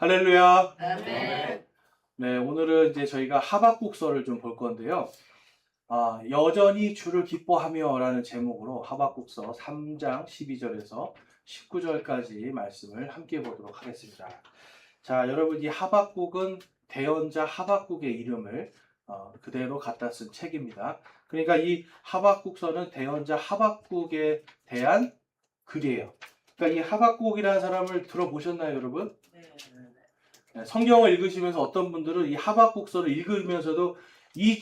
할렐루야. 아멘. 네, 오늘은 이제 저희가 하박국서를 좀 볼 건데요. 여전히 주를 기뻐하며 라는 제목으로 하박국서 3장 12절에서 19절까지 말씀을 함께 보도록 하겠습니다. 자, 여러분, 이 하박국은 대언자 하박국의 이름을 그대로 갖다 쓴 책입니다. 그러니까 이 하박국서는 대언자 하박국에 대한 글이에요. 그러니까 이 하박국이라는 사람을 들어보셨나요, 여러분? 네, 성경을 읽으시면서 어떤 분들은 이 하박국서를 읽으면서도 이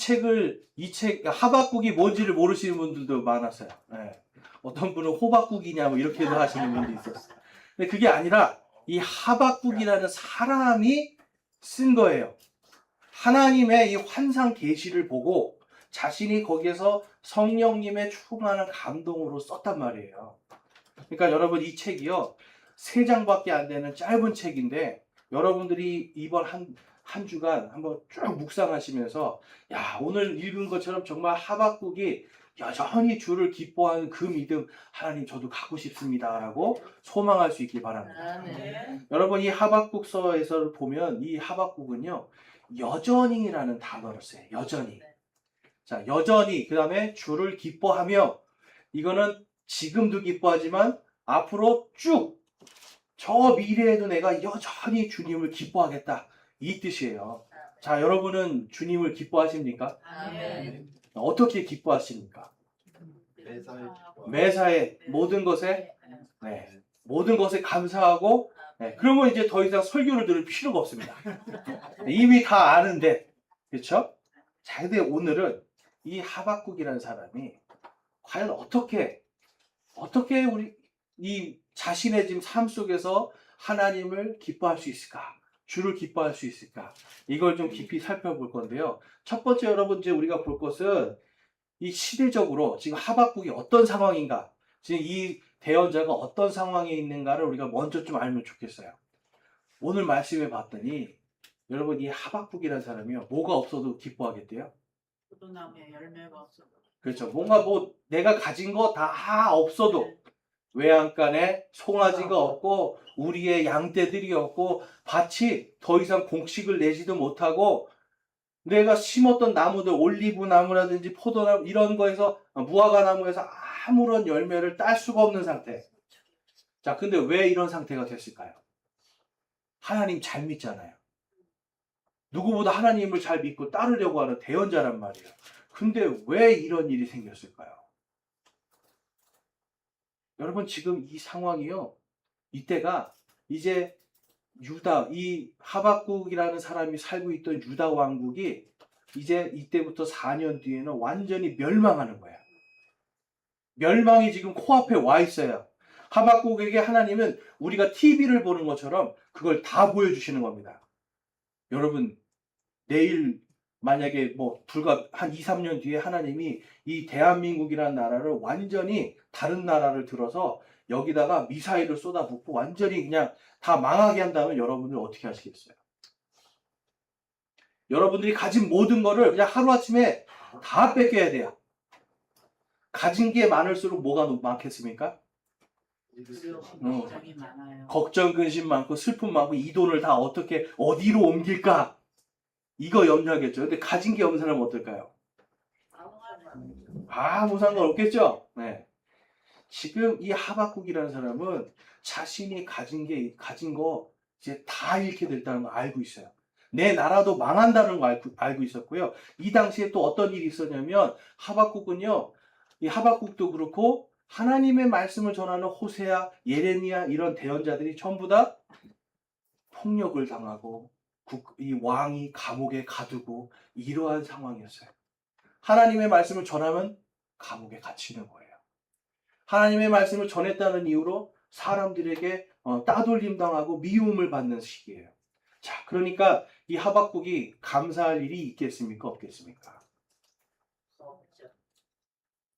하박국이 뭔지를 모르시는 분들도 많았어요. 네. 어떤 분은 호박국이냐 뭐 이렇게도 하시는 분도 있었어요. 근데 그게 아니라 이 하박국이라는 사람이 쓴 거예요. 하나님의 이 환상 계시를 보고 자신이 거기에서 성령님의 충만한 감동으로 썼단 말이에요. 그러니까 여러분, 이 책이요, 3장밖에 안 되는 짧은 책인데 여러분들이 이번 한 주간 한번 쭉 묵상하시면서 오늘 읽은 것처럼 정말 하박국이 여전히 주를 기뻐하는 그 믿음, 하나님 저도 갖고 싶습니다 라고 소망할 수 있길 바랍니다. 여러분, 이 하박국서에서 보면 이 하박국은요, 여전히라는 단어를 써요. 여전히. 자, 여전히, 그 다음에 주를 기뻐하며, 이거는 지금도 기뻐하지만 앞으로 쭉 저 미래에도 내가 여전히 주님을 기뻐하겠다, 이 뜻이에요. 자, 여러분은 주님을 기뻐하십니까? 아멘. 어떻게 기뻐하십니까? 매사에 모든 것에 모든 것에 감사하고, 그러면 이제 더 이상 설교를 들을 필요가 없습니다. 이미 다 아는데, 그렇죠? 자, 근데 오늘은 이 하박국이라는 사람이 과연 어떻게 우리 이 자신의 지금 삶 속에서 하나님을 기뻐할 수 있을까? 주를 기뻐할 수 있을까? 이걸 좀 깊이 살펴볼 건데요. 첫 번째, 여러분, 이제 우리가 볼 것은 이 시대적으로 지금 하박국이 어떤 상황인가? 지금 이 대언자가 어떤 상황에 있는가를 우리가 먼저 좀 알면 좋겠어요. 오늘 말씀에 봤더니 여러분, 이 하박국이라는 사람이요, 뭐가 없어도 기뻐하겠대요? 포도나무에 열매가 없어도. 그렇죠. 뭔가 뭐 내가 가진 거 다 없어도, 외양간에 송아지가 없고 우리의 양떼들이 없고 밭이 더 이상 곡식을 내지도 못하고 내가 심었던 나무들, 올리브 나무라든지 포도나무 이런 거에서, 무화과 나무에서 아무런 열매를 딸 수가 없는 상태. 자, 근데 왜 이런 상태가 됐을까요? 하나님 잘 믿잖아요. 누구보다 하나님을 잘 믿고 따르려고 하는 대언자란 말이에요. 근데 왜 이런 일이 생겼을까요? 여러분, 지금 이 상황이요, 이때가 이제 유다, 이 하박국이라는 사람이 살고 있던 유다 왕국이 이제 이때부터 4년 뒤에는 완전히 멸망하는 거야. 멸망이 지금 코앞에 와 있어요. 하박국에게 하나님은 우리가 TV를 보는 것처럼 그걸 다 보여주시는 겁니다. 여러분, 내일 만약에 뭐 불과 한 2, 3년 뒤에 하나님이 이 대한민국이라는 나라를 완전히 다른 나라를 들어서 여기다가 미사일을 쏟아붓고 완전히 그냥 다 망하게 한다면 여러분들 어떻게 하시겠어요? 여러분들이 가진 모든 거를 그냥 하루아침에 다 뺏겨야 돼요. 가진 게 많을수록 뭐가 많겠습니까? 걱정이 많아요. 걱정, 근심 많고 슬픔 많고 이 돈을 다 어떻게 어디로 옮길까? 이거 염려하겠죠. 근데 가진 게 없는 사람은 어떨까요? 아무 상관없겠죠? 네. 지금 이 하박국이라는 사람은 자신이 가진 거 이제 다 잃게 됐다는 걸 알고 있어요. 내 나라도 망한다는 걸 알고 있었고요. 이 당시에 또 어떤 일이 있었냐면, 하박국은요, 이 하박국도 그렇고 하나님의 말씀을 전하는 호세아, 예레미야 이런 대언자들이 전부 다 폭력을 당하고 이 왕이 감옥에 가두고 이러한 상황이었어요. 하나님의 말씀을 전하면 감옥에 갇히는 거예요. 하나님의 말씀을 전했다는 이유로 사람들에게 따돌림 당하고 미움을 받는 시기예요. 자, 그러니까 이 하박국이 감사할 일이 있겠습니까? 없겠습니까?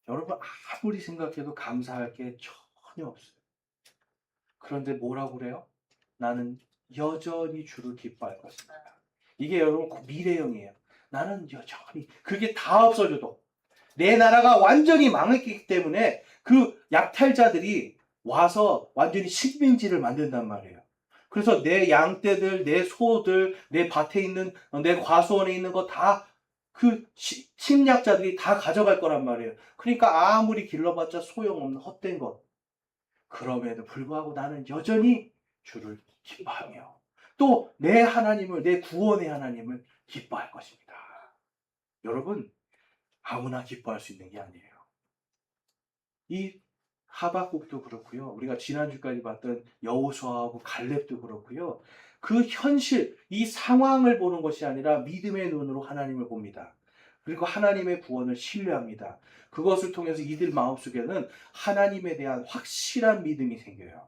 여러분, 아무리 생각해도 감사할 게 전혀 없어요. 그런데 뭐라고 그래요? 나는 여전히 주를 기뻐할 것입니다. 이게 여러분 미래형이에요. 나는 여전히, 그게 다 없어져도 내 나라가 완전히 망했기 때문에 그 약탈자들이 와서 완전히 식민지를 만든단 말이에요. 그래서 내 양떼들, 내 소들, 내 밭에 있는, 내 과수원에 있는 거 다 그 침략자들이 다 가져갈 거란 말이에요. 그러니까 아무리 길러봤자 소용없는 헛된 것. 그럼에도 불구하고 나는 여전히 주를 기뻐하며 또 내 하나님을, 내 구원의 하나님을 기뻐할 것입니다. 여러분, 아무나 기뻐할 수 있는 게 아니에요. 이 하박국도 그렇고요. 우리가 지난주까지 봤던 여호수아하고 갈렙도 그렇고요. 그 현실, 이 상황을 보는 것이 아니라 믿음의 눈으로 하나님을 봅니다. 그리고 하나님의 구원을 신뢰합니다. 그것을 통해서 이들 마음속에는 하나님에 대한 확실한 믿음이 생겨요.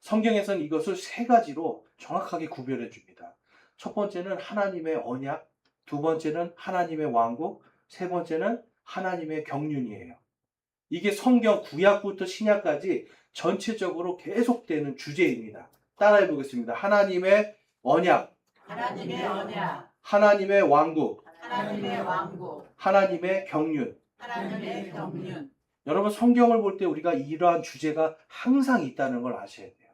성경에서는 이것을 세 가지로 정확하게 구별해 줍니다. 첫 번째는 하나님의 언약, 두 번째는 하나님의 왕국, 세 번째는 하나님의 경륜이에요. 이게 성경 구약부터 신약까지 전체적으로 계속되는 주제입니다. 따라해 보겠습니다. 하나님의 언약, 하나님의 언약, 하나님의 왕국, 하나님의 왕국, 하나님의 경륜. 하나님의 경륜. 여러분, 성경을 볼 때 우리가 이러한 주제가 항상 있다는 걸 아셔야 돼요.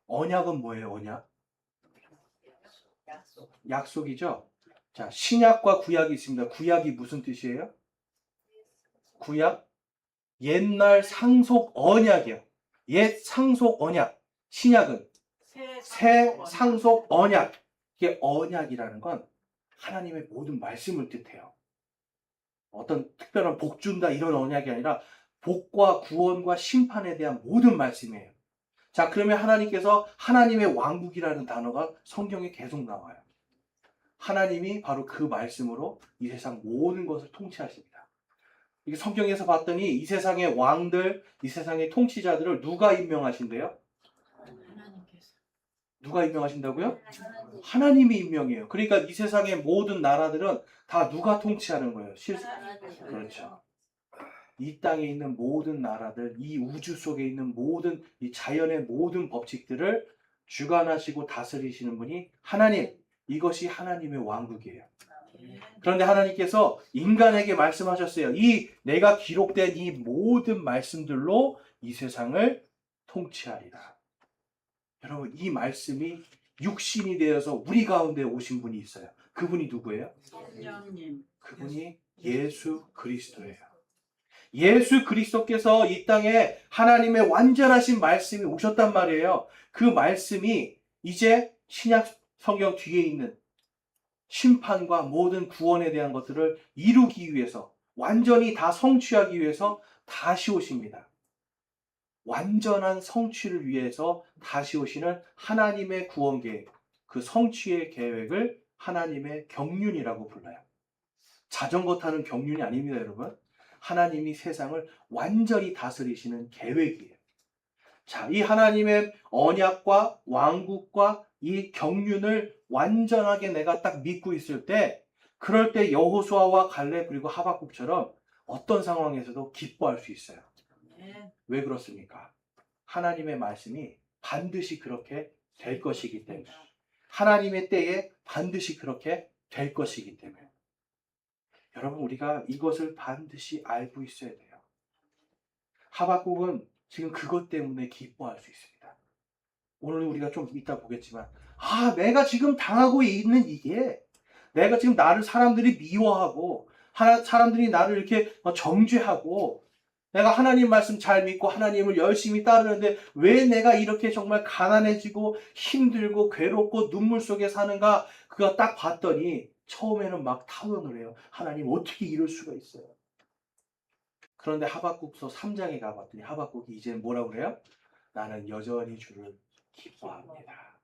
언약은 뭐예요? 언약? 약속. 약속이죠. 자, 신약과 구약이 있습니다. 구약이 무슨 뜻이에요? 구약? 옛날 상속 언약이요. 옛 상속 언약. 신약은 새 상속 언약. 이게 언약이라는 건 하나님의 모든 말씀을 뜻해요. 어떤 특별한 복 준다 이런 언약이 아니라 복과 구원과 심판에 대한 모든 말씀이에요. 자, 그러면 하나님께서 하나님의 왕국이라는 단어가 성경에 계속 나와요. 하나님이 바로 그 말씀으로 이 세상 모든 것을 통치하십니다. 이게 성경에서 봤더니 이 세상의 왕들, 이 세상의 통치자들을 누가 임명하신대요? 하나님께서. 누가 임명하신다고요? 하나님이 임명해요. 그러니까 이 세상의 모든 나라들은 다 누가 통치하는 거예요? 그렇죠. 이 땅에 있는 모든 나라들, 이 우주 속에 있는 모든 이 자연의 모든 법칙들을 주관하시고 다스리시는 분이 하나님. 이것이 하나님의 왕국이에요. 그런데 하나님께서 인간에게 말씀하셨어요. 이 내가 기록된 이 모든 말씀들로 이 세상을 통치하리라. 여러분, 이 말씀이 육신이 되어서 우리 가운데 오신 분이 있어요. 그분이 누구예요? 성령님. 그분이 예수 그리스도예요. 예수 그리스도께서 이 땅에 하나님의 완전하신 말씀이 오셨단 말이에요. 그 말씀이 이제 신약 성경 뒤에 있는 심판과 모든 구원에 대한 것들을 이루기 위해서, 완전히 다 성취하기 위해서 다시 오십니다. 완전한 성취를 위해서 다시 오시는 하나님의 구원 계획, 그 성취의 계획을 하나님의 경륜이라고 불러요. 자전거 타는 경륜이 아닙니다, 여러분. 하나님이 세상을 완전히 다스리시는 계획이에요. 자, 이 하나님의 언약과 왕국과 이 경륜을 완전하게 내가 딱 믿고 있을 때, 그럴 때 여호수아와 갈렙 그리고 하박국처럼 어떤 상황에서도 기뻐할 수 있어요. 네. 왜 그렇습니까? 하나님의 말씀이 반드시 그렇게 될 것이기 때문에. 하나님의 때에 반드시 그렇게 될 것이기 때문에. 여러분, 우리가 이것을 반드시 알고 있어야 돼요. 하박국은 지금 그것 때문에 기뻐할 수 있습니다. 오늘 우리가 좀 이따 보겠지만, 내가 지금 당하고 있는 이게, 내가 지금 나를 사람들이 미워하고, 사람들이 나를 이렇게 정죄하고, 내가 하나님 말씀 잘 믿고 하나님을 열심히 따르는데 왜 내가 이렇게 정말 가난해지고 힘들고 괴롭고 눈물 속에 사는가? 그거 딱 봤더니 처음에는 막 타원을 해요. 하나님 어떻게 이럴 수가 있어요? 그런데 하박국서 3장에 가봤더니 하박국이 이제 뭐라고 그래요? 나는 여전히 주를 기뻐합니다.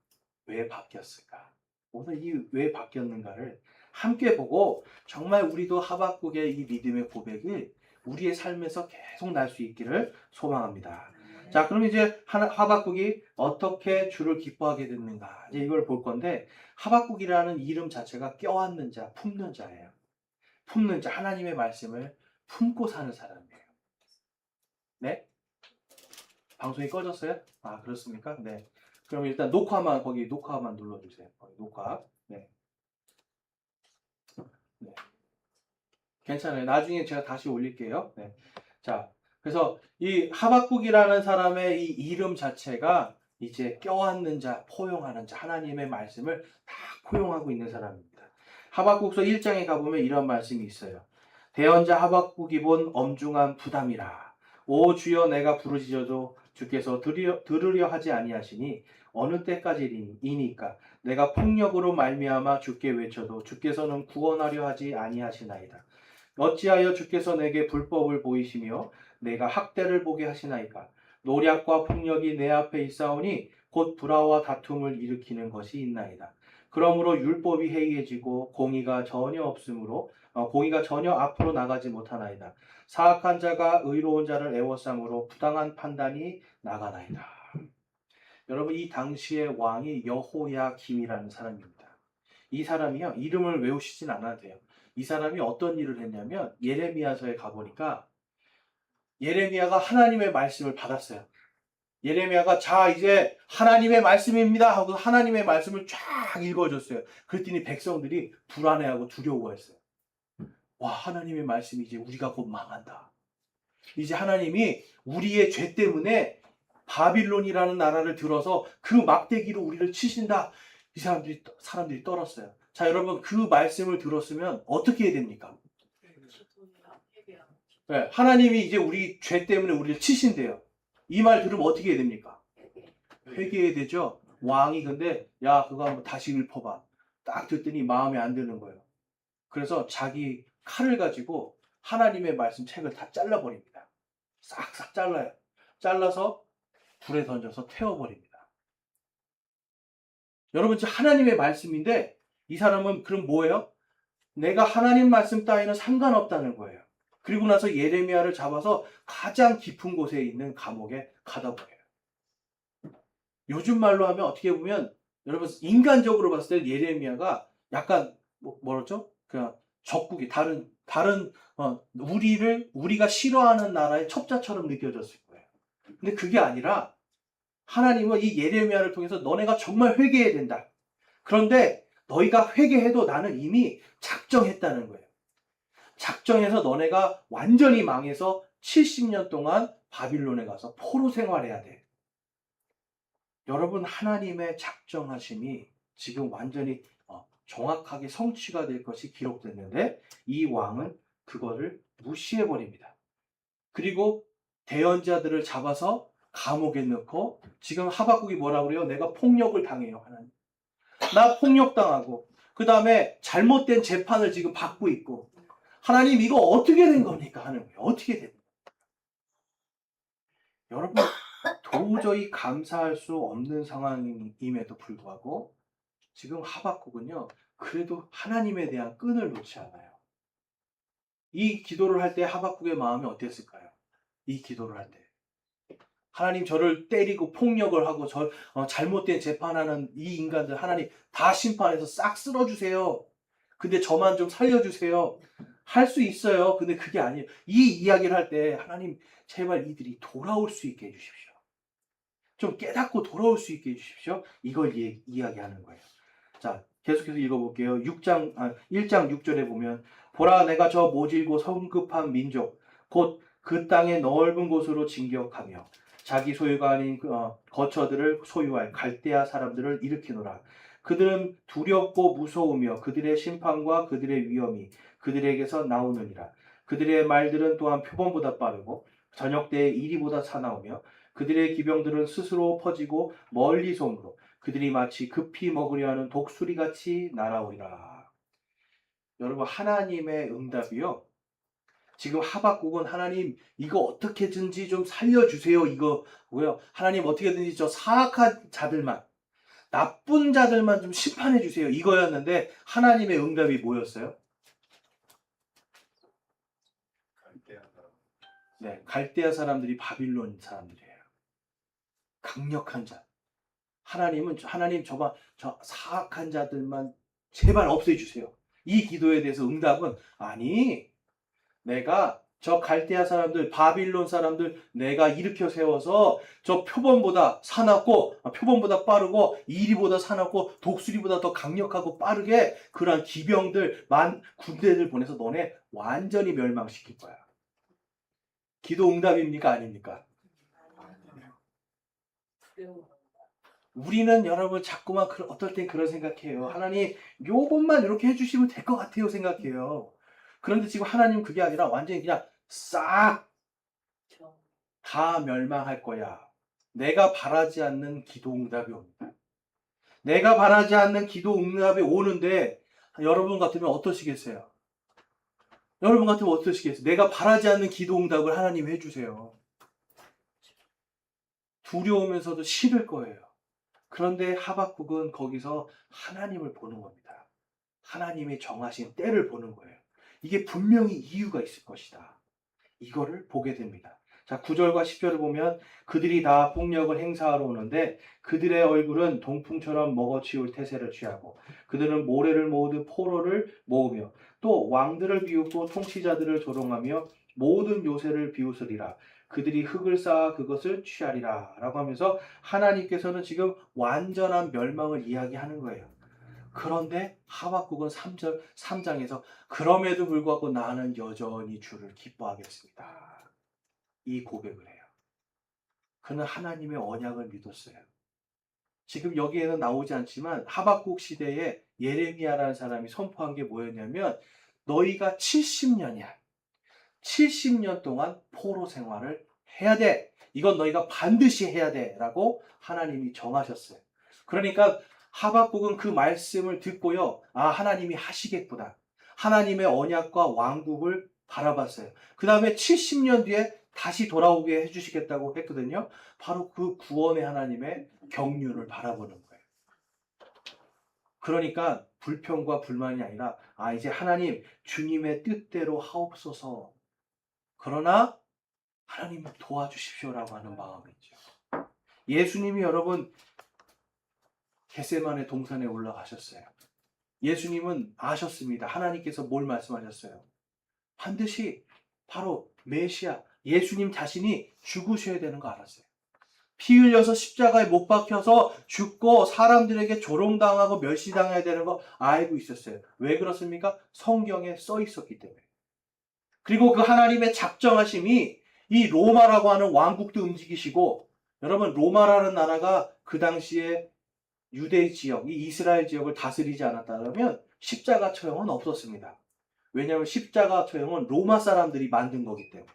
왜 바뀌었을까? 오늘 이 왜 바뀌었는가를 함께 보고 정말 우리도 하박국의 이 믿음의 고백이 우리의 삶에서 계속 날 수 있기를 소망합니다. 자, 그럼 이제 하박국이 어떻게 주를 기뻐하게 됐는가? 이제 이걸 볼 건데, 하박국이라는 이름 자체가 껴안는 자, 품는 자예요. 품는 자, 하나님의 말씀을 품고 사는 사람이에요. 네? 방송이 꺼졌어요? 아, 그렇습니까? 네. 그럼 일단 거기 녹화만 눌러주세요. 거기 녹화. 네. 네. 괜찮아요. 나중에 제가 다시 올릴게요. 네. 자, 그래서 이 하박국이라는 사람의 이 이름 자체가 이제 껴안는 자, 포용하는 자, 하나님의 말씀을 다 포용하고 있는 사람입니다. 하박국서 1장에 가보면 이런 말씀이 있어요. 대언자 하박국이 본 엄중한 부담이라. 오 주여 내가 부르짖어도 주께서 들으려 하지 아니하시니 어느 때까지이니까 내가 폭력으로 말미암아 주께 외쳐도 주께서는 구원하려 하지 아니하시나이다. 어찌하여 주께서 내게 불법을 보이시며 내가 학대를 보게 하시나이까. 노략과 폭력이 내 앞에 있사오니 곧 불화와 다툼을 일으키는 것이 있나이다. 그러므로 율법이 해이해지고 공의가 전혀 없으므로 공의가 전혀 앞으로 나가지 못하나이다. 사악한 자가 의로운 자를 애워싸므로 부당한 판단이 나가나이다. 여러분 이 당시의 왕이 여호야김이라는 사람입니다. 이 사람이요 이름을 외우시진 않아도 돼요. 이 사람이 어떤 일을 했냐면 예레미야서에 가보니까 예레미야가 하나님의 말씀을 받았어요. 예레미야가 자 이제 하나님의 말씀입니다 하고 하나님의 말씀을 쫙 읽어줬어요. 그랬더니 백성들이 불안해하고 두려워했어요. 와 하나님의 말씀이 이제 우리가 곧 망한다. 이제 하나님이 우리의 죄 때문에 바빌론이라는 나라를 들어서 그 막대기로 우리를 치신다. 이 사람들이 떨었어요. 자 여러분 그 말씀을 들었으면 어떻게 해야 됩니까? 네, 하나님이 이제 우리 죄 때문에 우리를 치신대요. 이 말 들으면 어떻게 해야 됩니까? 회개해야 되죠. 왕이 근데 야 그거 한번 다시 읊어봐. 딱 듣더니 마음에 안 드는 거예요. 그래서 자기 칼을 가지고 하나님의 말씀 책을 다 잘라버립니다. 싹싹 잘라요. 잘라서 불에 던져서 태워버립니다. 여러분 지금 하나님의 말씀인데 이 사람은 그럼 뭐예요? 내가 하나님 말씀 따위는 상관없다는 거예요. 그리고 나서 예레미야를 잡아서 가장 깊은 곳에 있는 감옥에 가다 버려요. 요즘 말로 하면 어떻게 보면 여러분 인간적으로 봤을 때 예레미야가 약간 뭐였죠? 그냥 적국이 다른 우리가 싫어하는 나라의 첩자처럼 느껴졌을 거예요. 근데 그게 아니라 하나님은 이 예레미야를 통해서 너네가 정말 회개해야 된다. 그런데 너희가 회개해도 나는 이미 작정했다는 거예요. 작정해서 너네가 완전히 망해서 70년 동안 바빌론에 가서 포로 생활해야 돼. 여러분 하나님의 작정하심이 지금 완전히 정확하게 성취가 될 것이 기록됐는데 이 왕은 그거를 무시해버립니다. 그리고 대언자들을 잡아서 감옥에 넣고 지금 하박국이 뭐라고 그래요? 내가 폭력을 당해요. 하나님. 나 폭력당하고 그 다음에 잘못된 재판을 지금 받고 있고 하나님 이거 어떻게 된 겁니까? 하는 거예요. 어떻게 됩니까? 여러분 도저히 감사할 수 없는 상황임에도 불구하고 지금 하박국은요 그래도 하나님에 대한 끈을 놓지 않아요. 이 기도를 할 때 하박국의 마음이 어땠을까요? 이 기도를 할 때 하나님 저를 때리고 폭력을 하고 잘못된 재판하는 이 인간들 하나님 다 심판해서 싹 쓸어주세요. 근데 저만 좀 살려주세요. 할 수 있어요. 근데 그게 아니에요. 이 이야기를 할 때 하나님 제발 이들이 돌아올 수 있게 해주십시오. 좀 깨닫고 돌아올 수 있게 해주십시오. 이걸 이야기하는 거예요. 자, 계속해서 읽어볼게요. 1장 6절에 보면 보라 내가 저 모질고 성급한 민족 곧 그 땅의 넓은 곳으로 진격하며 자기 소유가 아닌 거처들을 소유할 갈대아 사람들을 일으키노라. 그들은 두렵고 무서우며 그들의 심판과 그들의 위험이 그들에게서 나오느니라. 그들의 말들은 또한 표범보다 빠르고 저녁 때에 이리보다 사나우며 그들의 기병들은 스스로 퍼지고 멀리서 오므로 그들이 마치 급히 먹으려 하는 독수리같이 날아오리라. 여러분 하나님의 응답이요. 지금 하박국은 하나님 이거 어떻게든지 좀 살려주세요. 이거고요. 하나님 어떻게든지 저 사악한 자들만 나쁜 자들만 좀 심판해 주세요. 이거였는데 하나님의 응답이 뭐였어요? 네, 갈대아 사람들이 바빌론 사람들이에요. 강력한 자. 하나님 저 사악한 자들만 제발 없애주세요. 이 기도에 대해서 응답은 아니 내가 저 갈대아 사람들 바빌론 사람들 내가 일으켜 세워서 저 표범보다 사납고 표범보다 빠르고 이리보다 사납고 독수리보다 더 강력하고 빠르게 그러한 기병들 군대들 보내서 너네 완전히 멸망시킬 거야. 기도 응답입니까 아닙니까? 우리는 여러분 자꾸만 어떨 땐 그런 생각해요. 하나님 요것만 이렇게 해주시면 될 것 같아요 생각해요. 그런데 지금 하나님 그게 아니라 완전히 그냥 싹 다 멸망할 거야. 내가 바라지 않는 기도 응답이 옵니다. 내가 바라지 않는 기도 응답이 오는데 여러분 같으면 어떠시겠어요? 여러분 같으면 어떠시겠어요? 내가 바라지 않는 기도 응답을 하나님 해주세요. 두려우면서도 싫을 거예요. 그런데 하박국은 거기서 하나님을 보는 겁니다. 하나님의 정하신 때를 보는 거예요. 이게 분명히 이유가 있을 것이다. 이거를 보게 됩니다. 자, 9절과 10절을 보면 그들이 다 폭력을 행사하러 오는데 그들의 얼굴은 동풍처럼 먹어치울 태세를 취하고 그들은 모래를 모으듯 포로를 모으며 또 왕들을 비웃고 통치자들을 조롱하며 모든 요새를 비웃으리라. 그들이 흙을 쌓아 그것을 취하리라. 라고 하면서 하나님께서는 지금 완전한 멸망을 이야기하는 거예요. 그런데 하박국은 3장에서 그럼에도 불구하고 나는 여전히 주를 기뻐하겠습니다. 이 고백을 해요. 그는 하나님의 언약을 믿었어요. 지금 여기에는 나오지 않지만 하박국 시대에 예레미야라는 사람이 선포한 게 뭐였냐면 너희가 70년이야. 70년 동안 포로 생활을 해야 돼. 이건 너희가 반드시 해야 돼. 라고 하나님이 정하셨어요. 그러니까 하박국은 그 말씀을 듣고요. 아, 하나님이 하시겠구나. 하나님의 언약과 왕국을 바라봤어요. 그 다음에 70년 뒤에 다시 돌아오게 해주시겠다고 했거든요. 바로 그 구원의 하나님의 경륜을 바라보는 거예요. 그러니까 불평과 불만이 아니라 아, 이제 하나님 주님의 뜻대로 하옵소서. 그러나 하나님 도와주십시오라고 하는 마음이죠. 예수님이 여러분 겟세마네 동산에 올라가셨어요. 예수님은 아셨습니다. 하나님께서 뭘 말씀하셨어요? 반드시 바로 메시아 예수님 자신이 죽으셔야 되는 거 알았어요. 피 흘려서 십자가에 못 박혀서 죽고 사람들에게 조롱당하고 멸시당해야 되는 거 알고 있었어요. 왜 그렇습니까? 성경에 써 있었기 때문에. 그리고 그 하나님의 작정하심이 이 로마라고 하는 왕국도 움직이시고 여러분 로마라는 나라가 그 당시에 유대 지역, 이 이스라엘 지역을 다스리지 않았다면 십자가 처형은 없었습니다. 왜냐하면 십자가 처형은 로마 사람들이 만든 거기 때문에.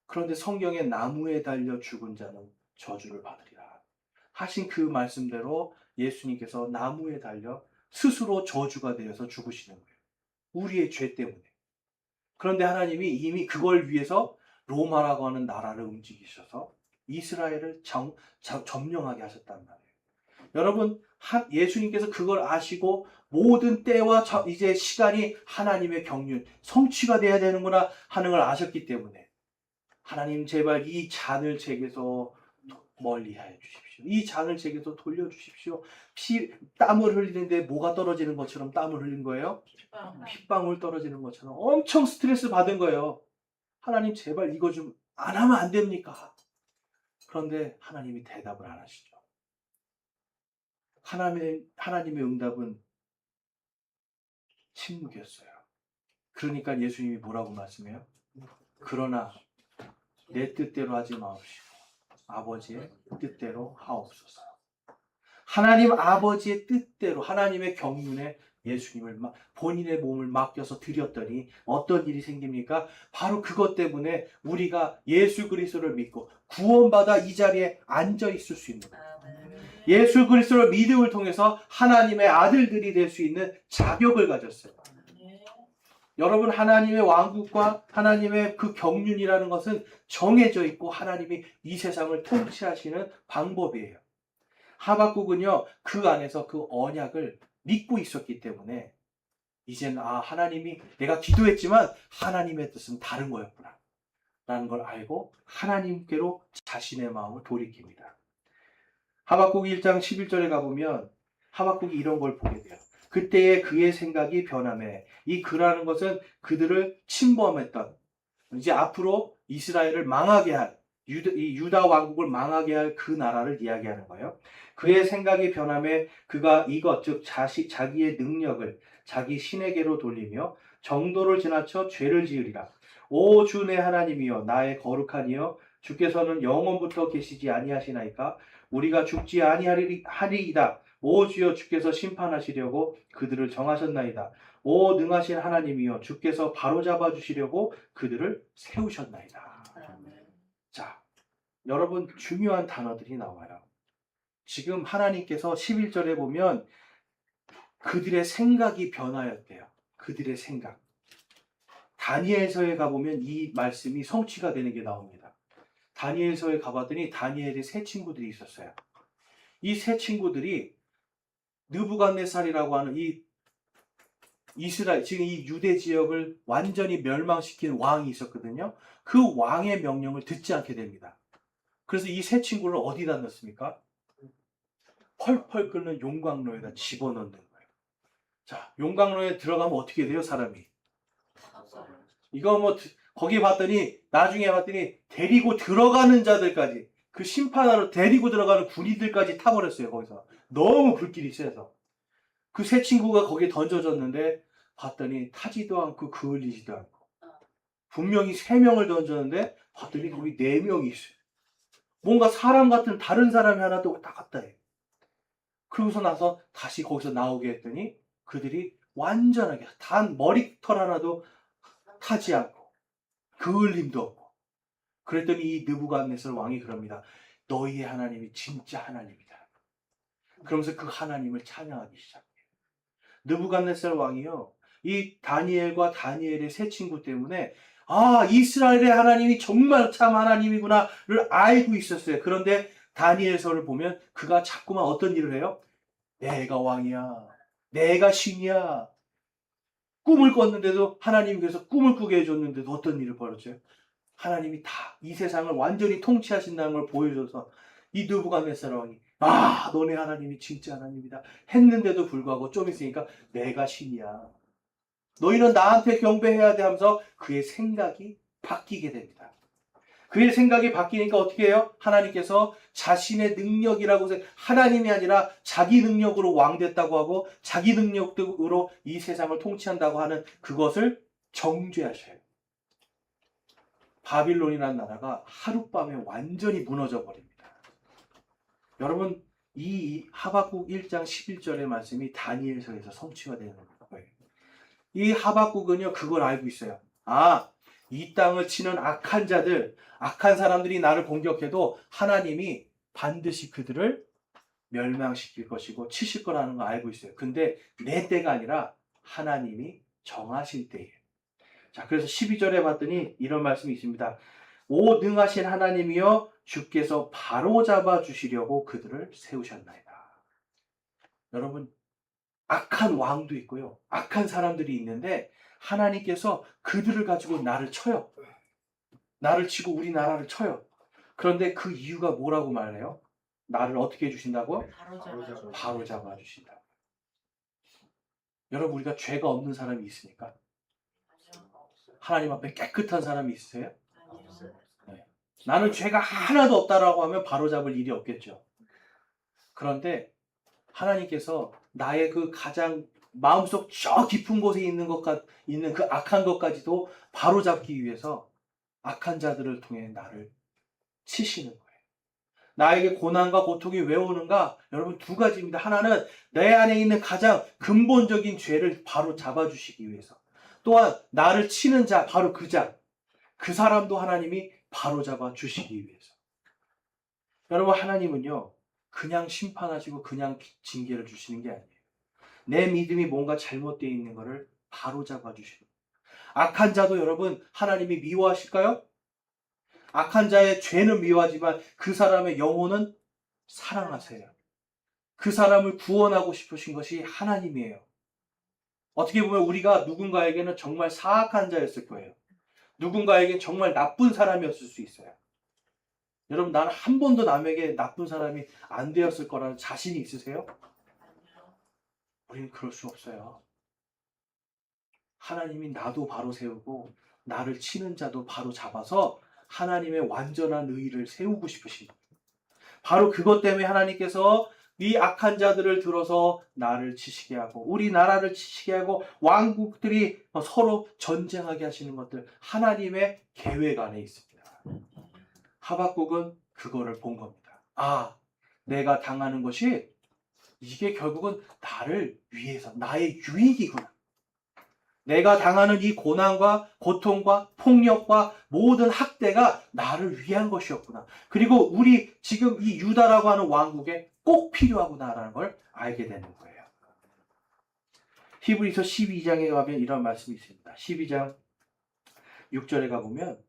그런데 성경에 나무에 달려 죽은 자는 저주를 받으리라 하신 그 말씀대로 예수님께서 나무에 달려 스스로 저주가 되어서 죽으시는 거예요. 우리의 죄 때문에. 그런데 하나님이 이미 그걸 위해서 로마라고 하는 나라를 움직이셔서 이스라엘을 점령하게 하셨단 말이에요. 여러분, 예수님께서 그걸 아시고 모든 때와 이제 시간이 하나님의 경륜, 성취가 돼야 되는구나 하는 걸 아셨기 때문에 하나님 제발 이 잔을 제게서 멀리하여 주십시오. 이 잔을 제게서 돌려주십시오. 땀을 흘리는데 뭐가 떨어지는 것처럼 땀을 흘린 거예요? 핏방울 떨어지는 것처럼 엄청 스트레스 받은 거예요. 하나님 제발 이거 좀 안 하면 안 됩니까? 그런데 하나님이 대답을 안 하시죠. 하나님의 응답은 침묵이었어요. 그러니까 예수님이 뭐라고 말씀해요? 그러나 내 뜻대로 하지 마옵시고 아버지의 뜻대로 하옵소서. 하나님 아버지의 뜻대로 하나님의 경륜에 예수님을 본인의 몸을 맡겨서 드렸더니 어떤 일이 생깁니까? 바로 그것 때문에 우리가 예수 그리스도를 믿고 구원받아 이 자리에 앉아 있을 수 있는 거예요. 예수 그리스도의 믿음을 통해서 하나님의 아들들이 될 수 있는 자격을 가졌어요. 여러분 하나님의 왕국과 하나님의 그 경륜이라는 것은 정해져 있고 하나님이 이 세상을 통치하시는 방법이에요. 하박국은요 그 안에서 그 언약을 믿고 있었기 때문에 이제는 아 하나님이 내가 기도했지만 하나님의 뜻은 다른 거였구나 라는 걸 알고 하나님께로 자신의 마음을 돌이킵니다. 하박국 1장 11절에 가보면 하박국이 이런 걸 보게 돼요. 그때의 그의 생각이 변하매 이 그라는 것은 그들을 침범했던 이제 앞으로 이스라엘을 망하게 할 유다 왕국을 망하게 할 그 나라를 이야기하는 거예요. 그의 생각이 변하매 그가 이것 즉 자기의 능력을 자기 신에게로 돌리며 정도를 지나쳐 죄를 지으리라. 오 주 내 하나님이여 나의 거룩한 이여 주께서는 영원부터 계시지 아니하시나이까? 우리가 죽지 아니하리이다. 오 주여, 주께서 심판하시려고 그들을 정하셨나이다. 오 능하신 하나님이여, 주께서 바로잡아 주시려고 그들을 세우셨나이다. 자, 여러분, 중요한 단어들이 나와요. 지금 하나님께서 11절에 보면 그들의 생각이 변하였대요. 그들의 생각. 다니엘서에 가보면 이 말씀이 성취가 되는 게 나옵니다. 다니엘서에 가봤더니 다니엘의 세 친구들이 있었어요. 이 세 친구들이 느부갓네살이라고 하는 이 이스라엘, 지금 이 유대 지역을 완전히 멸망시킨 왕이 있었거든요. 그 왕의 명령을 듣지 않게 됩니다. 그래서 이 세 친구를 어디다 넣습니까? 펄펄 끓는 용광로에다 집어넣는 거예요. 자, 용광로에 들어가면 어떻게 돼요, 사람이? 이거 뭐 거기 봤더니, 나중에 봤더니 데리고 들어가는 자들까지, 그 심판하러 데리고 들어가는 군인들까지 타버렸어요. 거기서 너무 불길이 세서. 그 세 친구가 거기에 던져졌는데 봤더니 타지도 않고 그을리지도 않고, 분명히 3명을 던졌는데 봤더니 거기 4명이 있어요. 뭔가 사람 같은 다른 사람이 하나 또 딱 갔다 해요. 그러고서 나서 다시 거기서 나오게 했더니 그들이 완전하게 단 머리털 하나도 타지 않고 그을림도 없고. 그랬더니 이 느부갓네살 왕이 그럽니다. 너희의 하나님이 진짜 하나님이다. 그러면서 그 하나님을 찬양하기 시작해요. 느부갓네살 왕이요, 이 다니엘과 다니엘의 세 친구 때문에 이스라엘의 하나님이 정말 참 하나님이구나를 알고 있었어요. 그런데 다니엘서를 보면 그가 자꾸만 어떤 일을 해요? 내가 왕이야, 내가 신이야. 꿈을 꿨는데도, 하나님이 그래서 꿈을 꾸게 해줬는데도 어떤 일을 벌였어요? 하나님이 다 이 세상을 완전히 통치하신다는 걸 보여줘서 이 느부갓네살 왕이 너네 하나님이 진짜 하나님이다 했는데도 불구하고 좀 있으니까 내가 신이야, 너희는 나한테 경배해야 돼 하면서 그의 생각이 바뀌게 됩니다. 그의 생각이 바뀌니까 어떻게 해요? 하나님께서 자신의 능력이라고 해서 하나님이 아니라 자기 능력으로 왕 됐다고 하고 자기 능력으로 이 세상을 통치한다고 하는 그것을 정죄하셔요. 바빌론이라는 나라가 하룻밤에 완전히 무너져 버립니다. 여러분, 이 하박국 1장 11절의 말씀이 다니엘서에서 성취가 되는 거예요. 이 하박국은요, 그걸 알고 있어요. 이 땅을 치는 악한 자들, 악한 사람들이 나를 공격해도 하나님이 반드시 그들을 멸망시킬 것이고 치실 거라는 걸 알고 있어요. 근데 내 때가 아니라 하나님이 정하실 때예요. 자, 그래서 12절에 봤더니 이런 말씀이 있습니다. 오 능하신 하나님이여, 주께서 바로잡아 주시려고 그들을 세우셨나이다. 여러분, 악한 왕도 있고요, 악한 사람들이 있는데 하나님께서 그들을 가지고 나를 쳐요. 나를 치고 우리나라를 쳐요. 그런데 그 이유가 뭐라고 말해요? 나를 어떻게 해주신다고? 바로 잡아 주신다. 여러분, 우리가 죄가 없는 사람이 있습니까? 하나님 앞에 깨끗한 사람이 있으세요? 네. 나는 죄가 하나도 없다라고 하면 바로 잡을 일이 없겠죠. 그런데 하나님께서 나의 그 가장 마음속 저 깊은 곳에 있는 그 악한 것까지도 바로 잡기 위해서 악한 자들을 통해 나를 치시는 거예요. 나에게 고난과 고통이 왜 오는가? 여러분, 2가지입니다. 하나는 내 안에 있는 가장 근본적인 죄를 바로 잡아주시기 위해서. 또한 나를 치는 자, 바로 그 사람도 하나님이 바로 잡아주시기 위해서. 여러분, 하나님은요, 그냥 심판하시고 그냥 징계를 주시는 게 아니에요. 내 믿음이 뭔가 잘못되어 있는 것을 바로 잡아주시는 거예요. 악한 자도 여러분, 하나님이 미워하실까요? 악한 자의 죄는 미워하지만 그 사람의 영혼은 사랑하세요. 그 사람을 구원하고 싶으신 것이 하나님이에요. 어떻게 보면 우리가 누군가에게는 정말 사악한 자였을 거예요. 누군가에게는 정말 나쁜 사람이었을 수 있어요. 여러분, 나는 한 번도 남에게 나쁜 사람이 안 되었을 거라는 자신이 있으세요? 우리는 그럴 수 없어요. 하나님이 나도 바로 세우고 나를 치는 자도 바로 잡아서 하나님의 완전한 의의를 세우고 싶으신 거예요. 바로 그것 때문에 하나님께서 이 악한 자들을 들어서 나를 치시게 하고 우리나라를 치시게 하고 왕국들이 서로 전쟁하게 하시는 것들, 하나님의 계획 안에 있습니다. 하박국은 그거를 본 겁니다. 아, 내가 당하는 것이 이게 결국은 나를 위해서 나의 유익이구나. 내가 당하는 이 고난과 고통과 폭력과 모든 학대가 나를 위한 것이었구나. 그리고 우리 지금 이 유다라고 하는 왕국에 꼭 필요하구나라는 걸 알게 되는 거예요. 히브리서 12장에 가면 이런 말씀이 있습니다. 12장 6절에 가보면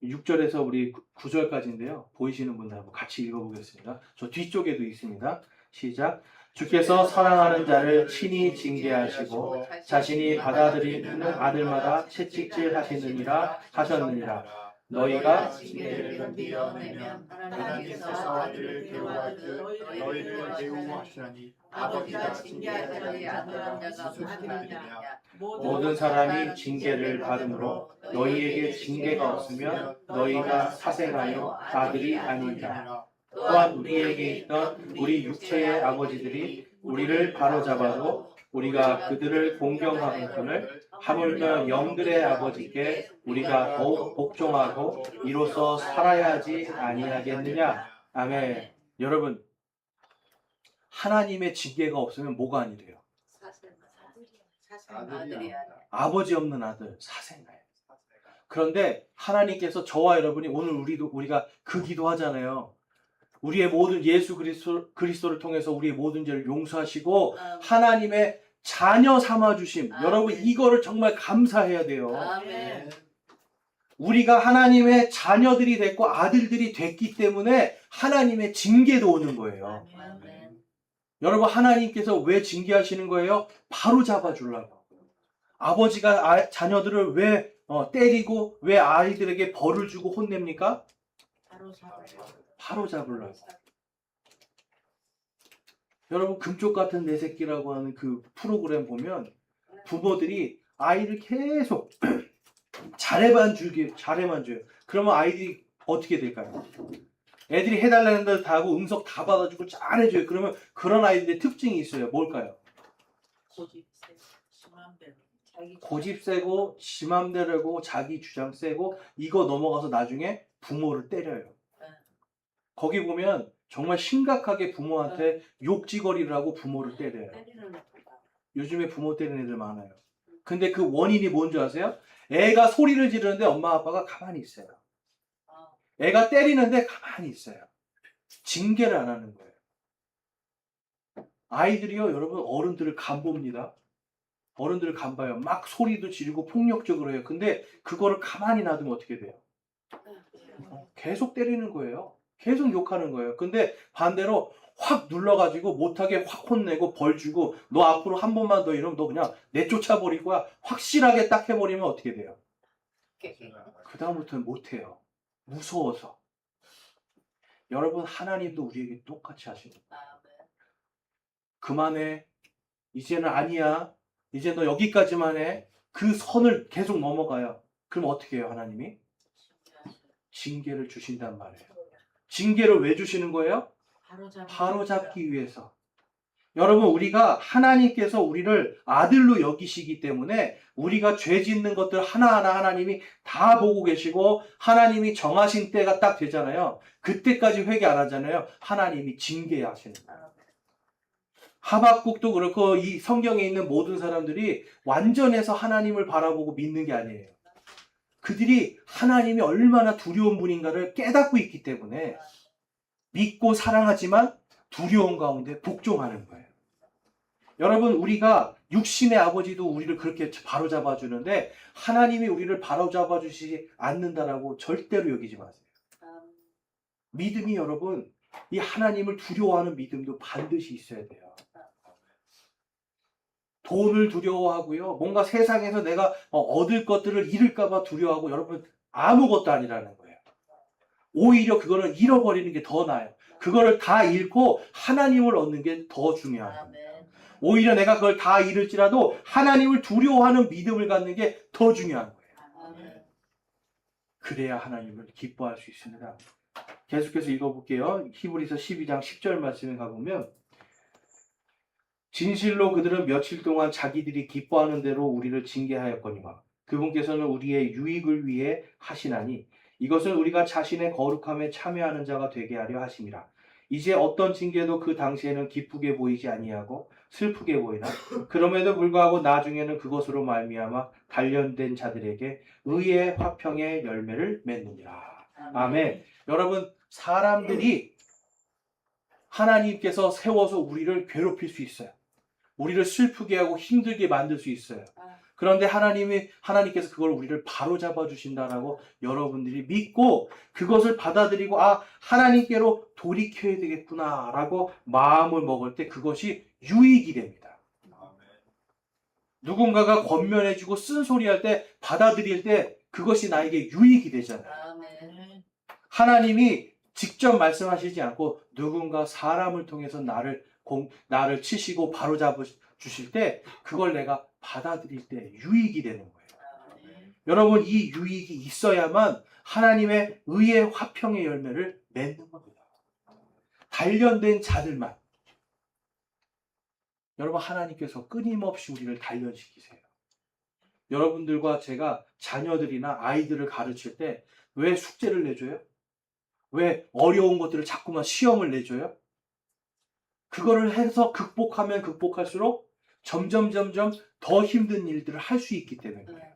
6절에서 우리 9절까지인데요. 보이시는 분들 한번 같이 읽어보겠습니다. 저 뒤쪽에도 있습니다. 시작. 주께서 사랑하는 자를 친히 징계하시고 자신이 받아들이는 아들마다 채찍질 하셨느니라. 너희가 징계를 견디어내면 하나님께서 아들을 대우하듯 너희를 대우하시나니 아버지가 징계하지 아니한 자가 무슨 아들이냐. 모든 사람이 징계를 받음으로 너희에게 징계가 없으면 너희가 사생하여 아들이 아니니라. 또한 우리에게 있던 우리 육체의 아버지들이 우리를 바로잡아도 우리가 그들을 공경하거늘 하물며 영들의 아버지께 우리가 더욱 복종하고 이로써 살아야 하지 아니하겠느냐. 아멘. 여러분, 하나님의 징계가 없으면 뭐가 아니래요? 아들이야. 아버지 없는 아들, 사생아예요. 그런데 하나님께서 저와 여러분이 오늘 우리가 그 기도하잖아요. 우리의 모든 예수 그리스도를 통해서 우리의 모든 죄를 용서하시고 하나님의 자녀 삼아 주심. 여러분 이거를 정말 감사해야 돼요. 아멘. 우리가 하나님의 자녀들이 됐고 아들들이 됐기 때문에 하나님의 징계도 오는 거예요. 아멘. 여러분 하나님께서 왜 징계하시는 거예요? 바로 잡아주려고. 아버지가 자녀들을 왜 때리고 왜 아이들에게 벌을 주고 혼냅니까? 바로 잡으려고. 여러분 금쪽 같은 내 새끼라고 하는 그 프로그램 보면 부모들이 아이를 계속 잘해만 줘요. 그러면 아이들이 어떻게 될까요? 애들이 해달라는 대로 다 하고 응석 다 받아주고 잘해줘요. 그러면 그런 아이들의 특징이 있어요. 뭘까요? 고집 세고 지 맘대로고 자기 주장 세고 이거 넘어가서 나중에 부모를 때려요. 거기 보면 정말 심각하게 부모한테 욕지거리를 하고 부모를 때려요. 요즘에 부모 때리는 애들 많아요. 근데 그 원인이 뭔지 아세요? 애가 소리를 지르는데 엄마 아빠가 가만히 있어요. 애가 때리는데 가만히 있어요. 징계를 안 하는 거예요. 아이들이요, 여러분 어른들을 간봅니다. 어른들을 간봐요. 막 소리도 지르고 폭력적으로 해요. 근데 그거를 가만히 놔두면 어떻게 돼요? 계속 때리는 거예요. 계속 욕하는 거예요. 근데 반대로 확 눌러가지고 못하게 확 혼내고 벌 주고 너 앞으로 한 번만 더 이러면 너 그냥 내쫓아버릴 거야. 확실하게 딱 해버리면 어떻게 돼요? 그 다음부터는 못해요. 무서워서. 여러분 하나님도 우리에게 똑같이 하시는 거예요. 그만해. 이제는 아니야. 이제 너 여기까지만 해. 그 선을 계속 넘어가요. 그럼 어떻게 해요 하나님이? 징계를 주신단 말이에요. 징계를 왜 주시는 거예요? 바로 잡기 위해서. 여러분 우리가 하나님께서 우리를 아들로 여기시기 때문에 우리가 죄 짓는 것들 하나하나 하나님이 다 보고 계시고 하나님이 정하신 때가 딱 되잖아요. 그때까지 회개 안 하잖아요. 하나님이 징계하시는 거예요. 하박국도 그렇고 이 성경에 있는 모든 사람들이 완전해서 하나님을 바라보고 믿는 게 아니에요. 그들이 하나님이 얼마나 두려운 분인가를 깨닫고 있기 때문에 믿고 사랑하지만 두려운 가운데 복종하는 거예요. 여러분 우리가 육신의 아버지도 우리를 그렇게 바로잡아 주는데 하나님이 우리를 바로잡아 주시지 않는다라고 절대로 여기지 마세요. 믿음이 여러분 이 하나님을 두려워하는 믿음도 반드시 있어야 돼요. 돈을 두려워하고요. 뭔가 세상에서 내가 얻을 것들을 잃을까 봐 두려워하고 여러분 아무것도 아니라는 거예요. 오히려 그거는 잃어버리는 게 더 나아요. 그거를 다 잃고 하나님을 얻는 게 더 중요한 거예요. 오히려 내가 그걸 다 잃을지라도 하나님을 두려워하는 믿음을 갖는 게 더 중요한 거예요. 그래야 하나님을 기뻐할 수 있습니다. 계속해서 읽어볼게요. 히브리서 12장 10절 말씀에 가보면 진실로 그들은 며칠 동안 자기들이 기뻐하는 대로 우리를 징계하였거니와 그분께서는 우리의 유익을 위해 하시나니 이것은 우리가 자신의 거룩함에 참여하는 자가 되게 하려 하심이라. 이제 어떤 징계도 그 당시에는 기쁘게 보이지 아니하고 슬프게 보이나 그럼에도 불구하고 나중에는 그것으로 말미암아 단련된 자들에게 의의 화평의 열매를 맺느니라. 아멘. 여러분, 사람들이 하나님께서 세워서 우리를 괴롭힐 수 있어요. 우리를 슬프게 하고 힘들게 만들 수 있어요. 그런데 하나님께서 그걸 우리를 바로잡아 주신다라고 여러분들이 믿고 그것을 받아들이고 하나님께로 돌이켜야 되겠구나라고 마음을 먹을 때 그것이 유익이 됩니다. 누군가가 권면해주고 쓴소리할 때 받아들일 때 그것이 나에게 유익이 되잖아요. 하나님이 직접 말씀하시지 않고 누군가 사람을 통해서 나를 치시고 바로잡아 주실 때 그걸 내가 받아들일 때 유익이 되는 거예요. 여러분, 이 유익이 있어야만 하나님의 의의 화평의 열매를 맺는 겁니다. 단련된 자들만. 여러분, 하나님께서 끊임없이 우리를 단련시키세요. 여러분들과 제가 자녀들이나 아이들을 가르칠 때 왜 숙제를 내줘요? 왜 어려운 것들을 자꾸만 시험을 내줘요? 그거를 해서 극복하면 극복할수록 점점 더 힘든 일들을 할 수 있기 때문이에요.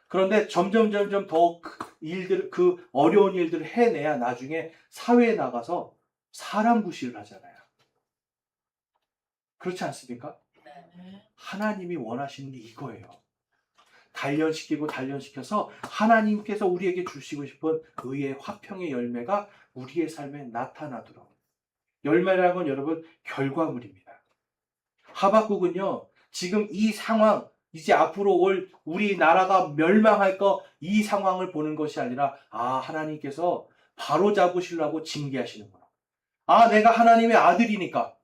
그런데 점점 더 그 어려운 일들을 해내야 나중에 사회에 나가서 사람 구실을 하잖아요. 그렇지 않습니까? 하나님이 원하시는 게 이거예요. 단련시켜서 하나님께서 우리에게 주시고 싶은 의의 화평의 열매가 우리의 삶에 나타나도록. 열매라는 건 여러분 결과물입니다. 하박국은요, 지금 이 상황, 이제 앞으로 올 우리나라가 멸망할 이 상황을 보는 것이 아니라 하나님께서 바로 잡으시려고 징계하시는구나. 내가 하나님의 아들이니까,